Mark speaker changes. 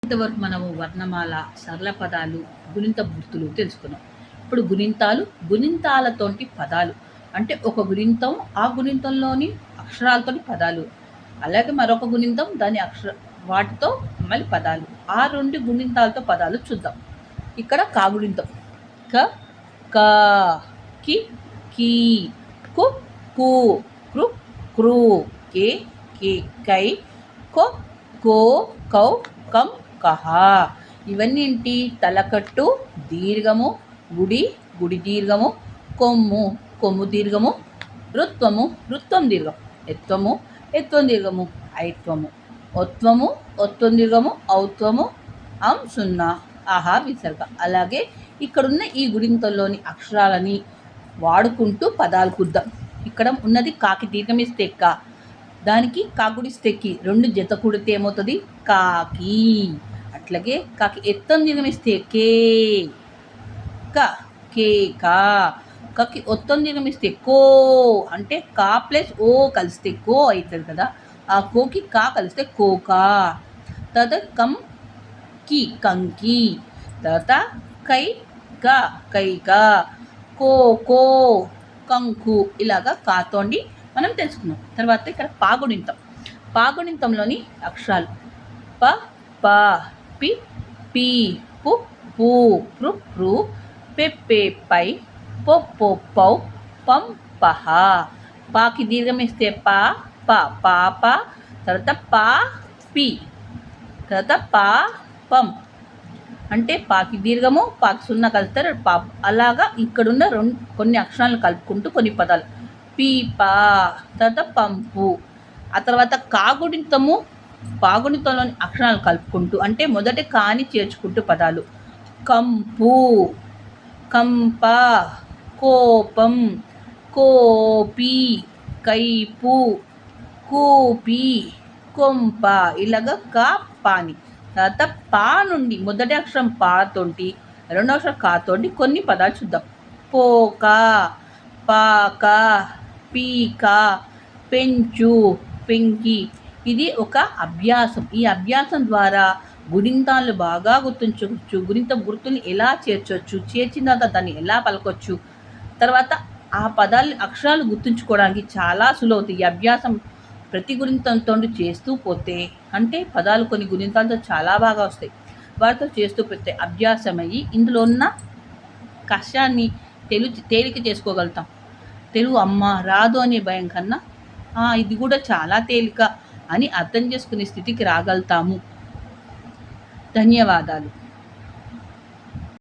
Speaker 1: ఇంతవరకు మనము వర్ణమాల, సరళ పదాలు, గుణింత గుర్తులు తెలుసుకున్నాం. ఇప్పుడు గుణింతాలతోటి పదాలు అంటే ఒక గుణింతం, ఆ గుణింతంలోని అక్షరాలతోటి పదాలు, అలాగే మరొక గుణింతం దాని వాటితో మళ్ళీ పదాలు. ఆ 2 గుణింతాలతో పదాలు చూద్దాం. ఇక్కడ కాగుణింతం క, క, కి, కీ, కు, కు, కృ, క్రూ, కే, కే, కై, కో, కో, కౌ, కం, కహ. ఇవన్నీ ఏంటి? తలకట్టు దీర్ఘము, గుడి, గుడి దీర్ఘము, కొమ్ము, కొమ్ము దీర్ఘము, రుత్వము, రుత్వం దీర్ఘం, ఎత్వము, ఎత్వం దీర్ఘము, ఐత్వము, ఒత్వము, ఒత్వం దీర్ఘము, ఔత్వము, అం సున్నా, ఆహా విసర్గ. అలాగే ఇక్కడున్న ఈ గుడింతల్లోని అక్షరాలని వాడుకుంటూ పదాలు కుద్దాం. ఇక్కడ ఉన్నది కాకి దీర్ఘం ఇస్తే క, దానికి కాకుడిస్తే కి, 2 జత కూడితే ఏమవుతుంది? కాకి. అట్లాగే కాకి ఎత్తం దీర్ఘం ఇస్తే కే, క, కే కా. కాకి ఒత్తం దీర్ఘం ఇస్తే కో, అంటే కా ప్లస్ ఓ కలిస్తే కో అవుతుంది కదా. ఆ కోకి కా కలిస్తే కోకా. తర్వాత కం కి, కంకి. తర్వాత కై క, కైకా. కో, కో, కంకు. ఇలాగా కాతోండి మనం తెలుసుకున్నాం. తర్వాత ఇక్కడ పాగుణింతం. పాగుణింతంలోని అక్షరాలు ప, ప, పి, పి, పు, పు, ప్రు, ప్రు, పె, పె, పై, పొ, పొ, పౌ, పం, పహ. పాకి దీర్ఘం ఇస్తే ప, ప, పాప. తర్వాత పా, పి. తర్వాత పా, పం. అంటే పాకి దీర్ఘము, పాకి సున్నా కలుస్తారు పాప. అలాగా ఇక్కడున్న కొన్ని అక్షరాలను కలుపుకుంటూ కొన్ని పదాలు పీపా, తర్వాత పంపు. ఆ తర్వాత కాగుణితము, పాగుణితంలోని అక్షరాలు కలుపుకుంటూ అంటే మొదటి కాని చేర్చుకుంటూ పదాలు కంపు, కంప, కోపం, కోపి, కైపు, కూపి, కొంప. ఇలాగా కా, పాని. తర్వాత పా నుండి మొదటి అక్షరం పా తోటి, రెండవ అక్షరం కా తోటి కొన్ని పదాలు చూద్దాం. పోక, పాక, పీక, పెంచు, పెంకి. ఇది ఒక అభ్యాసం. ఈ అభ్యాసం ద్వారా గుణింతాలను బాగా గుర్తుంచవచ్చు, గుణింత గుర్తుని ఎలా చేర్చవచ్చు, చేర్చిన తర్వాత దాన్ని ఎలా పలకొచ్చు, తర్వాత ఆ పదాలు అక్షరాలు గుర్తుంచుకోవడానికి చాలా సులువుతుంది. ఈ అభ్యాసం ప్రతి గుణింతంతో చేస్తూ పోతే అంటే పదాలు కొన్ని గుణింతాలతో చాలా బాగా వస్తాయి. వాటితో చేస్తూ పోతే అభ్యాసమయ్యి ఇందులో ఉన్న కష్టాన్ని తేలిక చేసుకోగలుగుతాం. తెలుగు అమ్మ రాదు అనే భయం కన్నా ఇది కూడా చాలా తేలిక అని అర్థం చేసుకునే స్థితికి రాగలుగుతాము. ధన్యవాదాలు.